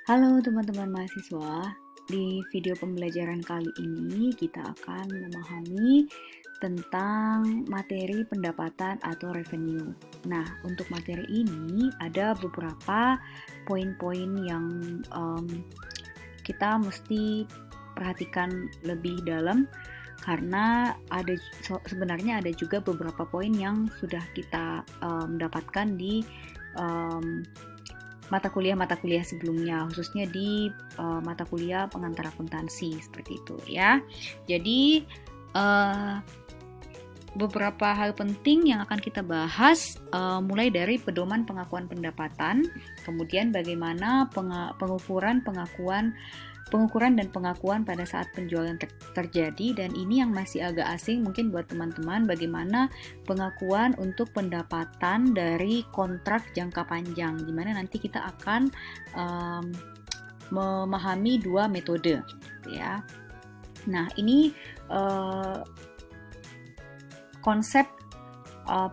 Halo teman-teman mahasiswa, di video pembelajaran kali ini kita akan memahami tentang materi pendapatan atau revenue. Nah, untuk materi ini ada beberapa poin-poin yang kita mesti perhatikan lebih dalam karena sebenarnya ada juga beberapa poin yang sudah kita dapatkan di um, mata kuliah sebelumnya, khususnya di mata kuliah pengantar akuntansi seperti itu ya. Jadi beberapa hal penting yang akan kita bahas mulai dari pedoman pengakuan pendapatan, kemudian bagaimana pengukuran dan pengakuan pada saat penjualan terjadi, dan ini yang masih agak asing mungkin buat teman-teman, bagaimana pengakuan untuk pendapatan dari kontrak jangka panjang, di mana nanti kita akan memahami dua metode ya. Nah, ini konsep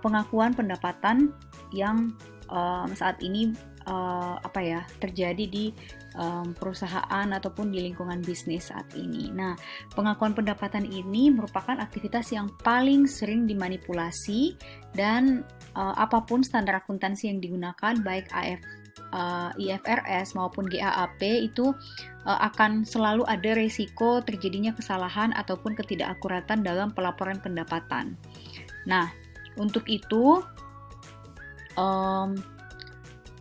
pengakuan pendapatan yang saat ini terjadi di perusahaan ataupun di lingkungan bisnis saat ini. Nah, pengakuan pendapatan ini merupakan aktivitas yang paling sering dimanipulasi dan apapun standar akuntansi yang digunakan, baik IFRS maupun GAAP, itu akan selalu ada resiko terjadinya kesalahan ataupun ketidakakuratan dalam pelaporan pendapatan. Nah, untuk itu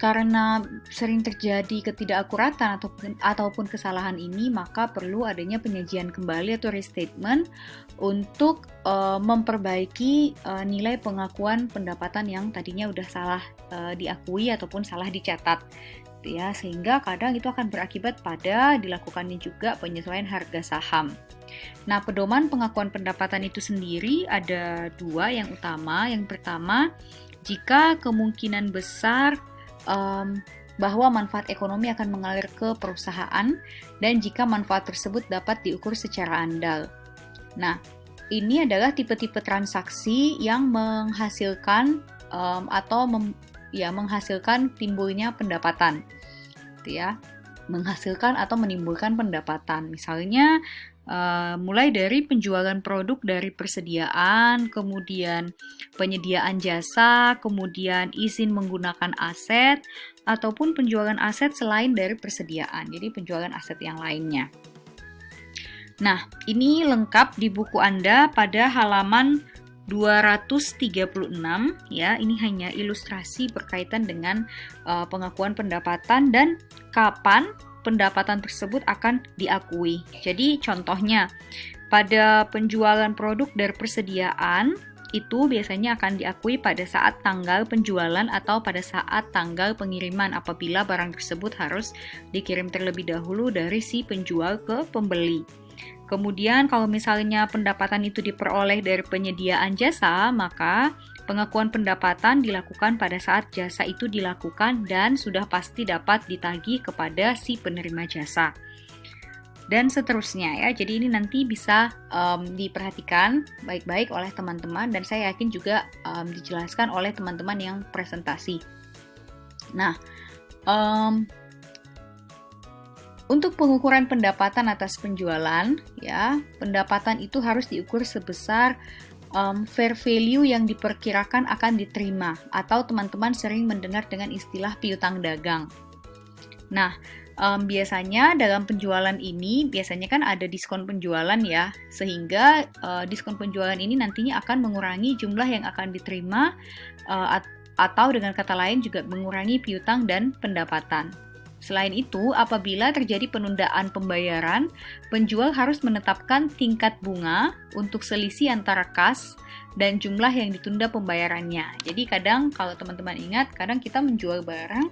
karena sering terjadi ketidakakuratan ataupun kesalahan ini, maka perlu adanya penyajian kembali atau restatement untuk memperbaiki nilai pengakuan pendapatan yang tadinya udah salah diakui ataupun salah dicatat, ya, sehingga kadang itu akan berakibat pada dilakukannya juga penyesuaian harga saham. Nah, pedoman pengakuan pendapatan itu sendiri ada dua yang utama. Yang pertama, jika kemungkinan besar bahwa manfaat ekonomi akan mengalir ke perusahaan dan jika manfaat tersebut dapat diukur secara andal. Nah, ini adalah tipe-tipe transaksi yang menghasilkan menghasilkan timbulnya pendapatan, gitu ya. Menghasilkan atau menimbulkan pendapatan. Misalnya mulai dari penjualan produk dari persediaan, kemudian penyediaan jasa, kemudian izin menggunakan aset, ataupun penjualan aset selain dari persediaan, jadi penjualan aset yang lainnya. Nah, ini lengkap di buku Anda pada halaman 236 ya. Ini hanya ilustrasi berkaitan dengan pengakuan pendapatan dan kapan pendapatan tersebut akan diakui. Jadi contohnya, pada penjualan produk dari persediaan itu biasanya akan diakui pada saat tanggal penjualan atau pada saat tanggal pengiriman apabila barang tersebut harus dikirim terlebih dahulu dari si penjual ke pembeli. Kemudian kalau misalnya pendapatan itu diperoleh dari penyediaan jasa, maka pengakuan pendapatan dilakukan pada saat jasa itu dilakukan dan sudah pasti dapat ditagih kepada si penerima jasa. Dan seterusnya ya. Jadi ini nanti bisa diperhatikan baik-baik oleh teman-teman dan saya yakin juga dijelaskan oleh teman-teman yang presentasi. Nah, untuk pengukuran pendapatan atas penjualan, ya, pendapatan itu harus diukur sebesar fair value yang diperkirakan akan diterima, atau teman-teman sering mendengar dengan istilah piutang dagang. Nah, biasanya dalam penjualan ini, biasanya kan ada diskon penjualan ya, sehingga diskon penjualan ini nantinya akan mengurangi jumlah yang akan diterima, atau dengan kata lain juga mengurangi piutang dan pendapatan. Selain itu, apabila terjadi penundaan pembayaran, penjual harus menetapkan tingkat bunga untuk selisih antara kas dan jumlah yang ditunda pembayarannya. Jadi kadang kalau teman-teman ingat, kadang kita menjual barang,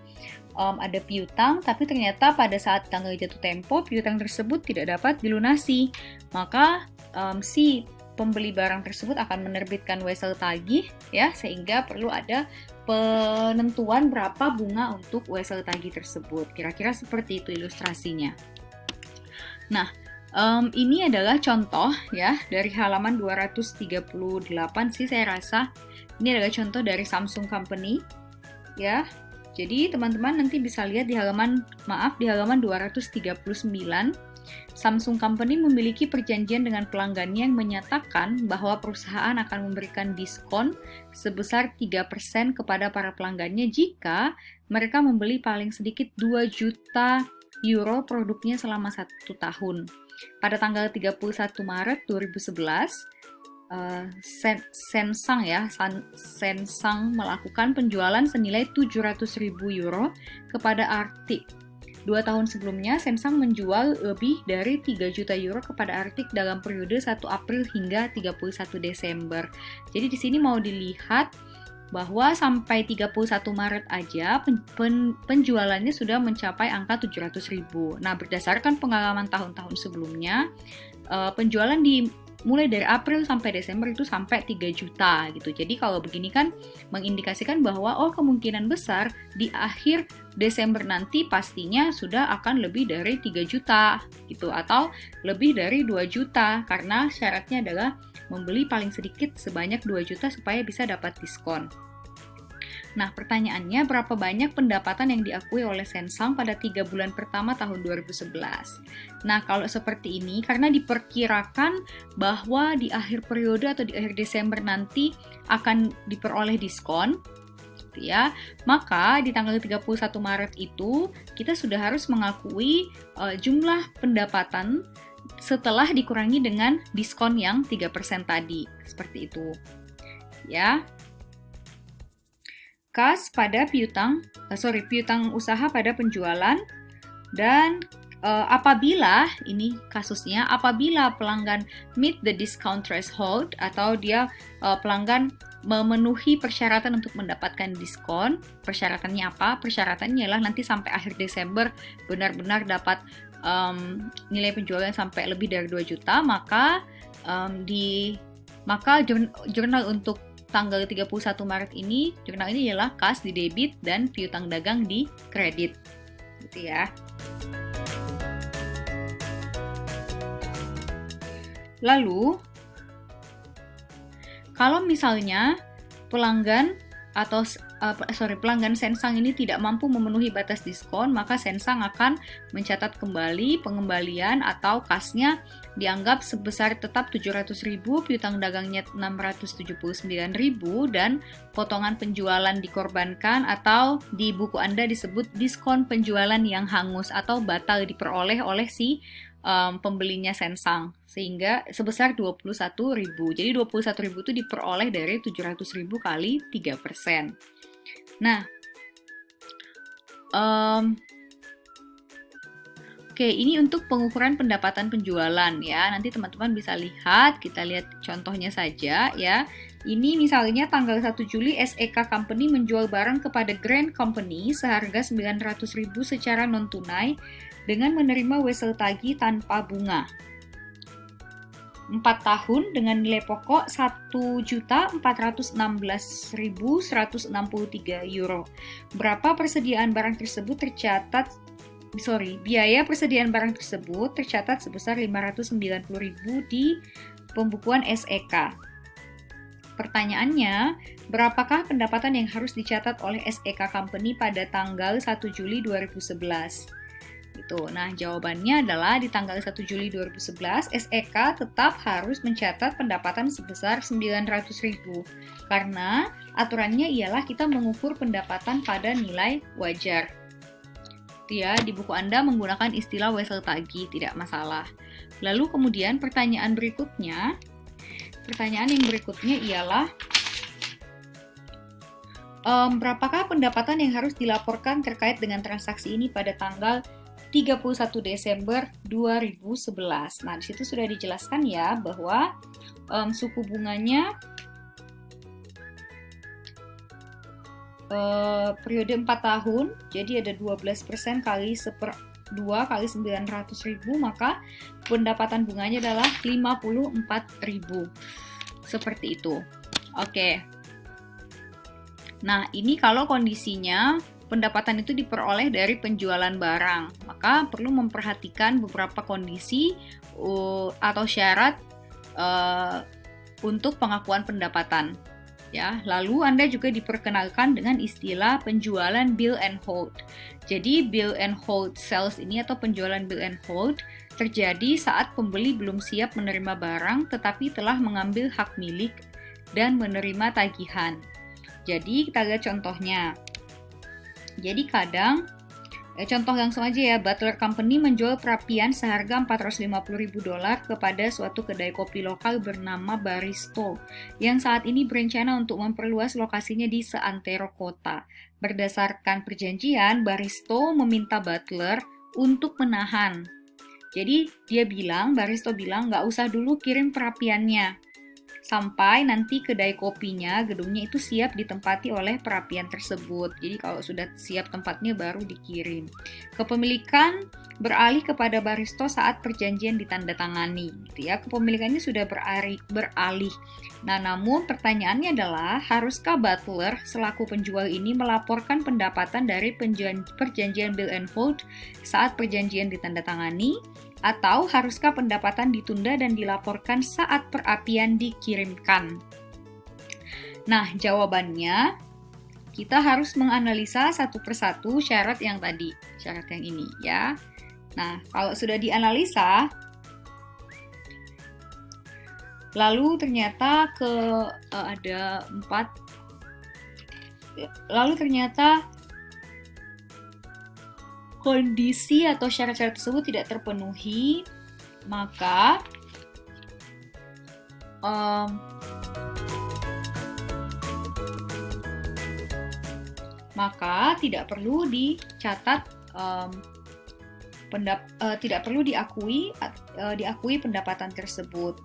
ada piutang, tapi ternyata pada saat tanggal jatuh tempo, piutang tersebut tidak dapat dilunasi. Maka si pembeli barang tersebut akan menerbitkan wesel tagih, ya, sehingga perlu ada penentuan berapa bunga untuk wesel tagih tersebut. Kira-kira seperti itu ilustrasinya. Nah, ini adalah contoh ya dari halaman 238 sih saya rasa. Ini adalah contoh dari Samsung Company ya. Jadi teman-teman nanti bisa lihat di halaman 239, Samsung Company memiliki perjanjian dengan pelanggannya yang menyatakan bahwa perusahaan akan memberikan diskon sebesar 3% kepada para pelanggannya jika mereka membeli paling sedikit 2 juta euro produknya selama 1 tahun. Pada tanggal 31 Maret 2011, Sensang melakukan penjualan senilai 700.000 euro kepada Arctic. 2 tahun sebelumnya, Sensang menjual lebih dari 3 juta euro kepada Arctic dalam periode 1 April hingga 31 Desember. Jadi di sini mau dilihat bahwa sampai 31 Maret aja penjualannya sudah mencapai angka 700.000. Nah, berdasarkan pengalaman tahun-tahun sebelumnya, penjualan mulai dari April sampai Desember itu sampai 3 juta gitu. Jadi kalau begini kan mengindikasikan bahwa kemungkinan besar di akhir Desember nanti pastinya sudah akan lebih dari 3 juta gitu, atau lebih dari 2 juta karena syaratnya adalah membeli paling sedikit sebanyak 2 juta supaya bisa dapat diskon. Nah, pertanyaannya, berapa banyak pendapatan yang diakui oleh Sensang pada 3 bulan pertama tahun 2011? Nah, kalau seperti ini, karena diperkirakan bahwa di akhir periode atau di akhir Desember nanti akan diperoleh diskon, gitu ya, maka di tanggal 31 Maret itu, kita sudah harus mengakui jumlah pendapatan setelah dikurangi dengan diskon yang 3% tadi. Seperti itu. Ya. Kas pada piutang usaha pada penjualan, dan apabila ini kasusnya, apabila pelanggan meet the discount threshold atau dia pelanggan memenuhi persyaratan untuk mendapatkan diskon. Persyaratannya apa? Persyaratannya ialah nanti sampai akhir Desember benar-benar dapat nilai penjualan sampai lebih dari 2 juta, maka jurnal untuk tanggal 31 Maret ini, jurnal ini ialah kas di debit dan piutang dagang di kredit. Gitu ya. Lalu, kalau misalnya pelanggan Sensang ini tidak mampu memenuhi batas diskon, maka Sensang akan mencatat kembali pengembalian atau kasnya dianggap sebesar tetap 700.000, piutang dagangnya 679.000, dan potongan penjualan dikorbankan atau di buku Anda disebut diskon penjualan yang hangus atau batal diperoleh oleh si pembelinya Sensang, sehingga sebesar 21.000. Jadi 21.000 itu diperoleh dari 700.000 kali 3%. Nah, oke, ini untuk pengukuran pendapatan penjualan ya. Nanti teman-teman bisa lihat, kita lihat contohnya saja ya. Ini misalnya tanggal 1 Juli SEK Company menjual barang kepada Grand Company seharga 900.000 secara non-tunai dengan menerima wesel tagih tanpa bunga. 4 tahun dengan nilai pokok 1.416.163 euro. Biaya persediaan barang tersebut tercatat sebesar 590.000 di pembukuan SEK. Pertanyaannya, berapakah pendapatan yang harus dicatat oleh SEK Company pada tanggal 1 Juli 2011? Nah, jawabannya adalah di tanggal 1 Juli 2011, SEK tetap harus mencatat pendapatan sebesar 900.000 karena aturannya ialah kita mengukur pendapatan pada nilai wajar. Ya, di buku Anda menggunakan istilah wesel tagih, tidak masalah. Lalu kemudian pertanyaan yang berikutnya ialah berapakah pendapatan yang harus dilaporkan terkait dengan transaksi ini pada tanggal 31 Desember 2011. Nah, di situ sudah dijelaskan ya bahwa suku bunganya periode 4 tahun, jadi ada 12% kali 1/2 kali 900.000, maka pendapatan bunganya adalah 54.000. Seperti itu. Oke. Nah, ini kalau kondisinya pendapatan itu diperoleh dari penjualan barang, maka perlu memperhatikan beberapa kondisi atau syarat untuk pengakuan pendapatan. Ya, lalu Anda juga diperkenalkan dengan istilah penjualan buy and hold. Jadi buy and hold sales ini atau penjualan buy and hold terjadi saat pembeli belum siap menerima barang tetapi telah mengambil hak milik dan menerima tagihan. Jadi kita lihat contohnya. Jadi kadang contoh langsung aja ya, Butler Company menjual perapian seharga $450.000 kepada suatu kedai kopi lokal bernama Baristo, yang saat ini berencana untuk memperluas lokasinya di seantero kota. Berdasarkan perjanjian, Baristo meminta Butler untuk menahan. Jadi Baristo bilang nggak usah dulu kirim perapiannya, sampai nanti kedai kopinya, gedungnya itu siap ditempati oleh perapian tersebut. Jadi kalau sudah siap tempatnya baru dikirim. Kepemilikan beralih kepada Baristo saat perjanjian ditandatangani, gitu ya. Kepemilikannya sudah beralih. Nah, namun pertanyaannya adalah, haruskah Butler selaku penjual ini melaporkan pendapatan dari perjanjian buy and hold saat perjanjian ditandatangani? Atau haruskah pendapatan ditunda dan dilaporkan saat perapian dikirimkan? Nah, jawabannya kita harus menganalisa satu persatu syarat yang tadi, syarat yang ini ya. Nah, kalau sudah dianalisa, lalu ternyata ada 4, lalu ternyata kondisi atau syarat-syarat tersebut tidak terpenuhi, maka tidak perlu dicatat, tidak perlu diakui pendapatan tersebut,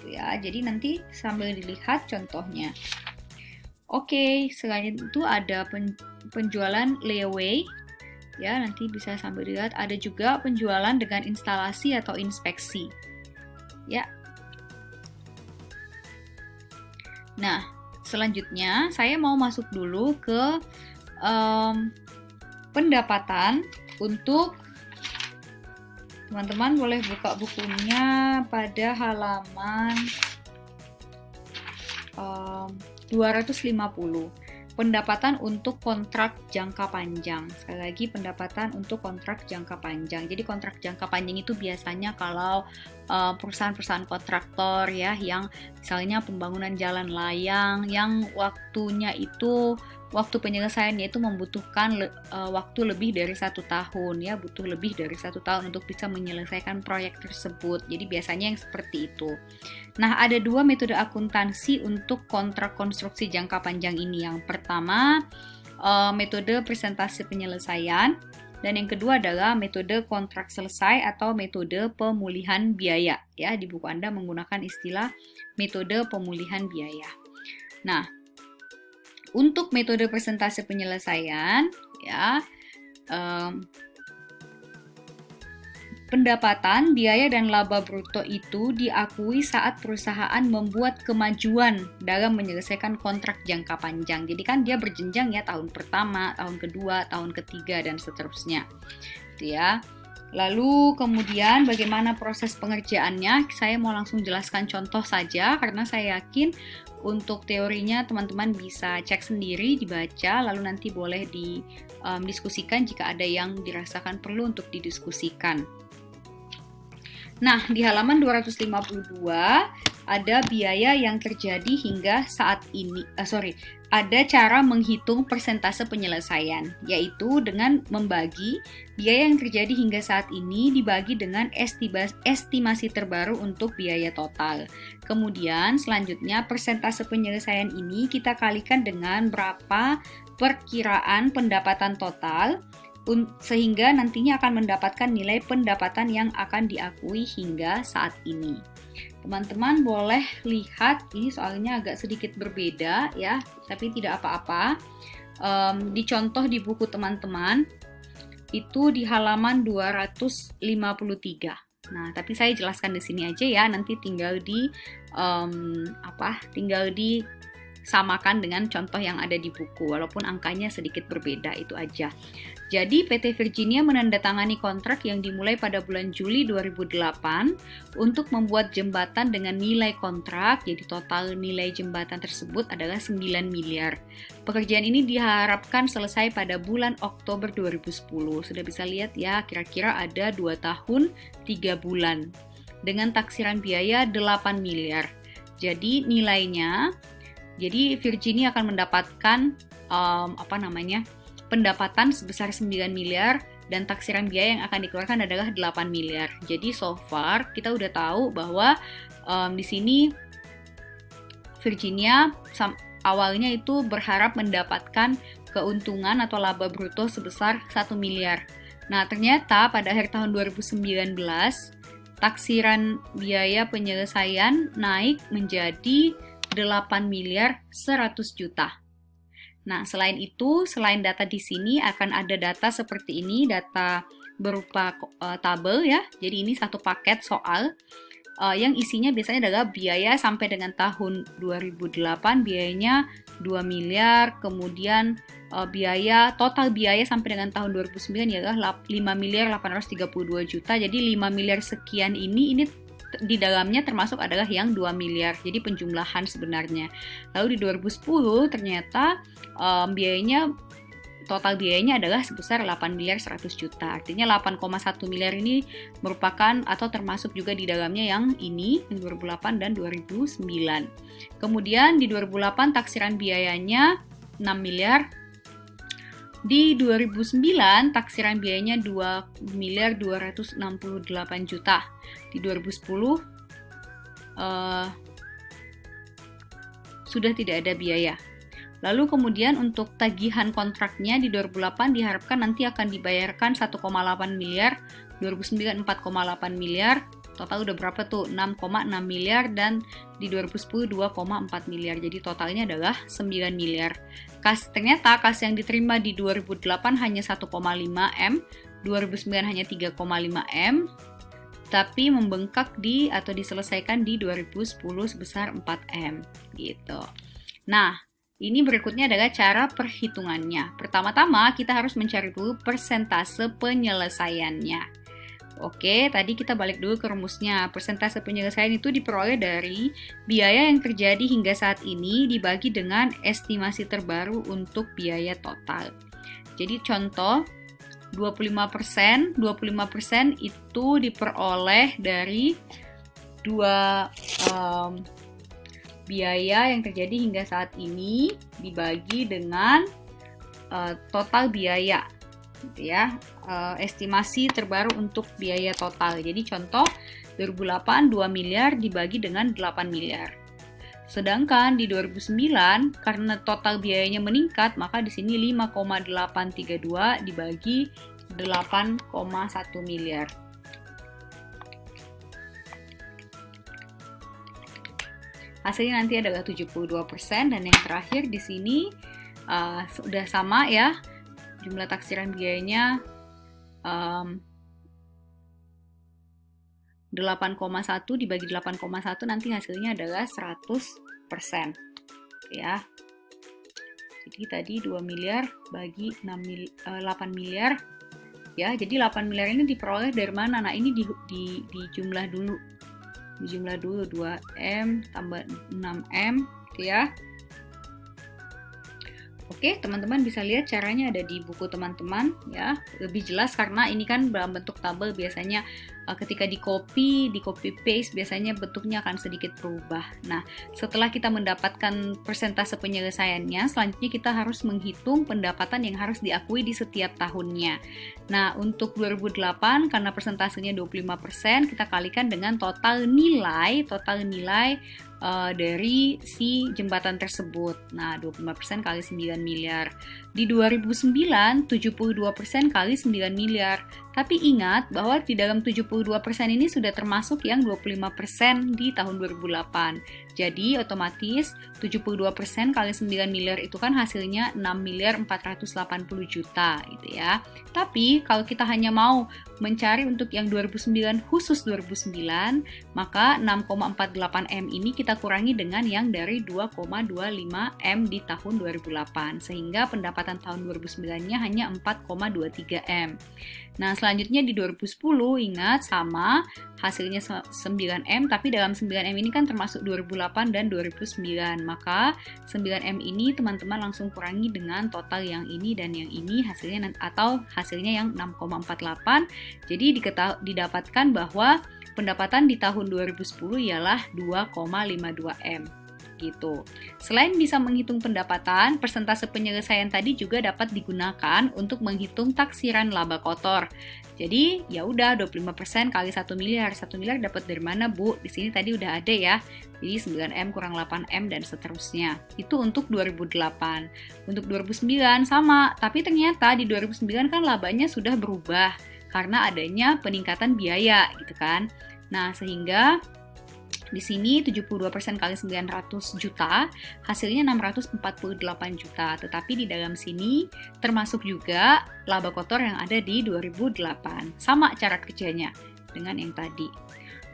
ya. Jadi nanti sambil dilihat contohnya. Oke, selain itu ada penjualan layaway. Ya, nanti bisa sambil dilihat. Ada juga penjualan dengan instalasi atau inspeksi. Ya. Nah, selanjutnya saya mau masuk dulu ke pendapatan. Untuk teman-teman boleh buka bukunya pada halaman 250. Pendapatan untuk kontrak jangka panjang. Sekali lagi, pendapatan untuk kontrak jangka panjang. Jadi kontrak jangka panjang itu biasanya kalau perusahaan-perusahaan kontraktor ya, yang misalnya pembangunan jalan layang, yang waktu penyelesaiannya itu membutuhkan waktu lebih dari 1 tahun ya, butuh lebih dari 1 tahun untuk bisa menyelesaikan proyek tersebut. Jadi biasanya yang seperti itu. Nah, ada 2 metode akuntansi untuk kontrak konstruksi jangka panjang ini. Yang pertama, metode presentasi penyelesaian, dan yang kedua adalah metode kontrak selesai atau metode pemulihan biaya. Ya, di buku Anda menggunakan istilah metode pemulihan biaya. Nah, untuk metode presentasi penyelesaian, ya, pendapatan, biaya, dan laba bruto itu diakui saat perusahaan membuat kemajuan dalam menyelesaikan kontrak jangka panjang. Jadi kan dia berjenjang ya, tahun pertama, tahun kedua, tahun ketiga, dan seterusnya. Gitu ya. Lalu kemudian bagaimana proses pengerjaannya? Saya mau langsung jelaskan contoh saja karena saya yakin untuk teorinya teman-teman bisa cek sendiri, dibaca, lalu nanti boleh didiskusikan jika ada yang dirasakan perlu untuk didiskusikan. Nah, di halaman 252 ada biaya yang terjadi hingga saat ini. Ada cara menghitung persentase penyelesaian, yaitu dengan membagi biaya yang terjadi hingga saat ini dibagi dengan estimasi terbaru untuk biaya total. Kemudian selanjutnya persentase penyelesaian ini kita kalikan dengan berapa perkiraan pendapatan total, sehingga nantinya akan mendapatkan nilai pendapatan yang akan diakui hingga saat ini. Teman-teman boleh lihat, ini soalnya agak sedikit berbeda ya, tapi tidak apa-apa. Dicontoh di buku teman-teman, itu di halaman 253. Nah, tapi saya jelaskan di sini aja ya, nanti tinggal samakan dengan contoh yang ada di buku, walaupun angkanya sedikit berbeda, itu aja. Jadi PT Virginia menandatangani kontrak yang dimulai pada bulan Juli 2008 untuk membuat jembatan dengan nilai kontrak, jadi total nilai jembatan tersebut adalah 9 miliar. Pekerjaan ini diharapkan selesai pada bulan Oktober 2010. Sudah bisa lihat ya, kira-kira ada 2 tahun 3 bulan. Dengan taksiran biaya 8 miliar. Jadi nilainya, jadi Virginia akan mendapatkan pendapatan sebesar 9 miliar dan taksiran biaya yang akan dikeluarkan adalah 8 miliar. Jadi so far kita udah tahu bahwa di sini Virginia awalnya itu berharap mendapatkan keuntungan atau laba bruto sebesar 1 miliar. Nah, ternyata pada akhir tahun 2019 taksiran biaya penyelesaian naik menjadi 8 miliar 100 juta. Nah, selain itu, selain data di sini akan ada data seperti ini, data berupa tabel ya. Jadi ini satu paket soal yang isinya biasanya adalah biaya sampai dengan tahun 2008 biayanya 2 miliar, kemudian total biaya sampai dengan tahun 2009 adalah 5 miliar 832 juta. Jadi 5 miliar sekian ini di dalamnya termasuk adalah yang 2 miliar. Jadi penjumlahan sebenarnya. Lalu di 2010 ternyata total biayanya adalah sebesar 8 miliar 100 juta. Artinya 8,1 miliar ini merupakan atau termasuk juga di dalamnya yang ini, yang 2008 dan 2009. Kemudian di 2008 taksiran biayanya 6 miliar. Di 2009 taksiran biayanya 2 miliar 268 juta. Di 2010 sudah tidak ada biaya. Lalu kemudian untuk tagihan kontraknya di 2008 diharapkan nanti akan dibayarkan 1,8 miliar, 2009 4,8 miliar, total udah berapa tuh? 6,6 miliar dan di 2010 2,4 miliar. Jadi totalnya adalah 9 miliar. Ternyata kas yang diterima di 2008 hanya 1,5 M, 2009 hanya 3,5 M, tapi membengkak atau diselesaikan di 2010 sebesar 4 M gitu. Nah, ini berikutnya adalah cara perhitungannya. Pertama-tama kita harus mencari dulu persentase penyelesaiannya. Oke, tadi kita balik dulu ke rumusnya. Persentase penyelesaian itu diperoleh dari biaya yang terjadi hingga saat ini dibagi dengan estimasi terbaru untuk biaya total. Jadi contoh, 25% itu diperoleh dari dua biaya yang terjadi hingga saat ini dibagi dengan total biaya. Gitu ya, estimasi terbaru untuk biaya total. Jadi contoh 2008 2 miliar dibagi dengan 8 miliar. Sedangkan di 2009 karena total biayanya meningkat, maka di sini 5,832 dibagi 8,1 miliar. Hasilnya nanti adalah 72% dan yang terakhir di sini sudah sama ya. Jumlah taksiran biayanya 8,1 dibagi 8,1 nanti hasilnya adalah 100% ya. Jadi tadi 2 miliar bagi 8 miliar ya. Jadi 8 miliar ini diperoleh dari mana? Nah, ini dijumlah dulu. Dijumlah dulu 2M tambah 6M gitu ya. Oke, teman-teman bisa lihat caranya ada di buku teman-teman ya. Lebih jelas karena ini kan dalam bentuk tabel, biasanya ketika di copy paste biasanya bentuknya akan sedikit berubah. Nah, setelah kita mendapatkan persentase penyelesaiannya, selanjutnya kita harus menghitung pendapatan yang harus diakui di setiap tahunnya. Nah, untuk 2008 karena persentasenya 25%, kita kalikan dengan total nilai dari si jembatan tersebut. Nah, 25% kali 9 miliar. Di 2009, 72% kali 9 miliar. Tapi ingat bahwa di dalam 72% ini sudah termasuk yang 25% di tahun 2008. Jadi otomatis 72% kali 9 miliar itu kan hasilnya 6 miliar 480 juta gitu ya. Tapi kalau kita hanya mau mencari untuk yang 2009 khusus 2009, maka 6,48 M ini kita kurangi dengan yang dari 2,25 M di tahun 2008 sehingga pendapatan tahun 2009-nya hanya 4,23 M. Nah, selanjutnya di 2010 ingat sama hasilnya 9M tapi dalam 9M ini kan termasuk 2008 dan 2009. Maka 9M ini teman-teman langsung kurangi dengan total yang ini dan yang ini hasilnya atau hasilnya yang 6,48. Jadi didapatkan bahwa pendapatan di tahun 2010 ialah 2,52 M. Gitu. Selain bisa menghitung pendapatan, persentase penyelesaian tadi juga dapat digunakan untuk menghitung taksiran laba kotor. Jadi, ya udah 25% kali 1 miliar. 1 miliar dapat dari mana, Bu? Di sini tadi udah ada ya. Jadi 9M kurang 8M dan seterusnya. Itu untuk 2008. Untuk 2009 sama, tapi ternyata di 2009 kan labanya sudah berubah karena adanya peningkatan biaya gitu kan. Nah, sehingga di sini 72% kali 900 juta, hasilnya 648 juta. Tetapi di dalam sini termasuk juga laba kotor yang ada di 2008. Sama cara kerjanya dengan yang tadi.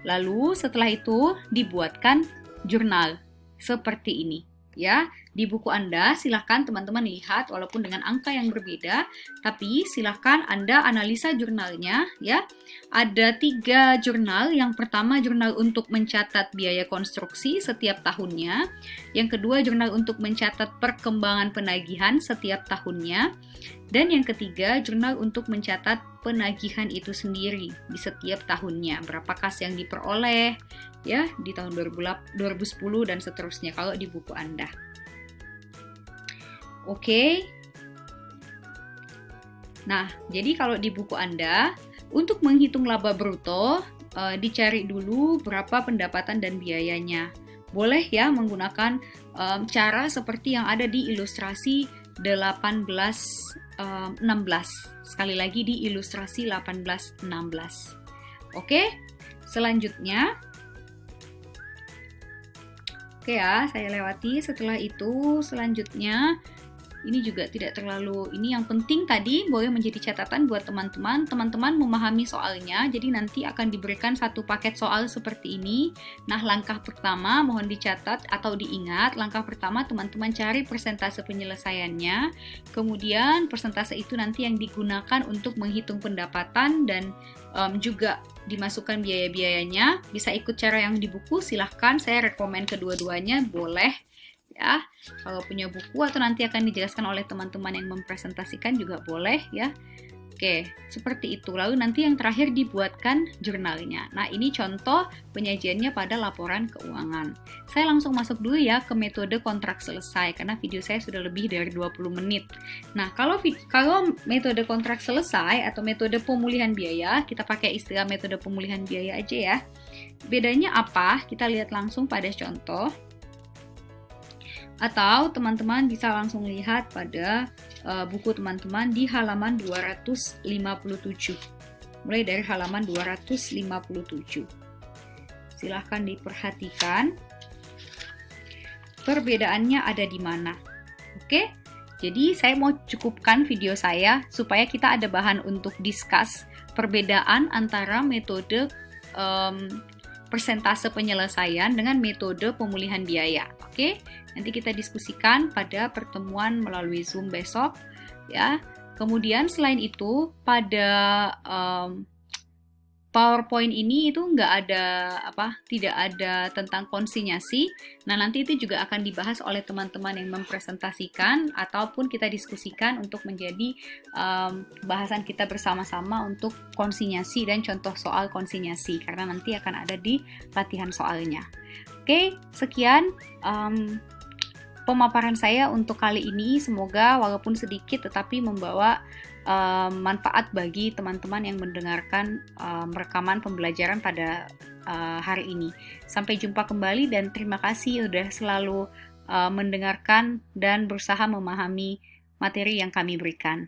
Lalu setelah itu dibuatkan jurnal seperti ini. Ya, di buku Anda silahkan teman-teman lihat walaupun dengan angka yang berbeda, tapi silahkan Anda analisa jurnalnya ya. Ada 3 jurnal. Yang pertama jurnal untuk mencatat biaya konstruksi setiap tahunnya. Yang kedua jurnal untuk mencatat perkembangan penagihan setiap tahunnya. Dan yang ketiga jurnal untuk mencatat penagihan itu sendiri di setiap tahunnya. Berapa kas yang diperoleh ya di tahun 2010 dan seterusnya kalau di buku Anda. Oke. Nah, jadi kalau di buku Anda untuk menghitung laba bruto dicari dulu berapa pendapatan dan biayanya. Boleh ya menggunakan cara seperti yang ada di ilustrasi 1816. Sekali lagi di ilustrasi 1816. Oke, selanjutnya. Oke ya, saya lewati. Setelah itu, selanjutnya ini juga tidak terlalu, ini yang penting tadi boleh menjadi catatan buat teman-teman. Teman-teman memahami soalnya, jadi nanti akan diberikan satu paket soal seperti ini. Nah, langkah pertama mohon dicatat atau diingat. Langkah pertama teman-teman cari persentase penyelesaiannya. Kemudian persentase itu nanti yang digunakan untuk menghitung pendapatan dan juga dimasukkan biaya-biayanya. Bisa ikut cara yang di buku, silahkan. Saya rekomen kedua-duanya, boleh. Ya, kalau punya buku atau nanti akan dijelaskan oleh teman-teman yang mempresentasikan juga boleh ya. Oke, seperti itu. Lalu nanti yang terakhir dibuatkan jurnalnya. Nah, ini contoh penyajiannya pada laporan keuangan. Saya langsung masuk dulu ya ke metode kontrak selesai karena video saya sudah lebih dari 20 menit. Nah, kalau metode kontrak selesai atau metode pemulihan biaya, kita pakai istilah metode pemulihan biaya aja ya. Bedanya apa? Kita lihat langsung pada contoh. Atau teman-teman bisa langsung lihat pada buku teman-teman di halaman 257. Mulai dari halaman 257. Silahkan diperhatikan perbedaannya ada di mana. Oke, jadi saya mau cukupkan video saya supaya kita ada bahan untuk discuss perbedaan antara metode persentase penyelesaian dengan metode pemulihan biaya. Oke, nanti kita diskusikan pada pertemuan melalui Zoom besok ya. Kemudian selain itu pada PowerPoint ini itu tidak ada tentang konsinyasi. Nah, nanti itu juga akan dibahas oleh teman-teman yang mempresentasikan ataupun kita diskusikan untuk menjadi bahasan kita bersama-sama untuk konsinyasi dan contoh soal konsinyasi karena nanti akan ada di latihan soalnya. Oke, sekian pemaparan saya untuk kali ini. Semoga walaupun sedikit tetapi membawa manfaat bagi teman-teman yang mendengarkan rekaman pembelajaran pada hari ini. Sampai jumpa kembali dan terima kasih sudah selalu mendengarkan dan berusaha memahami materi yang kami berikan.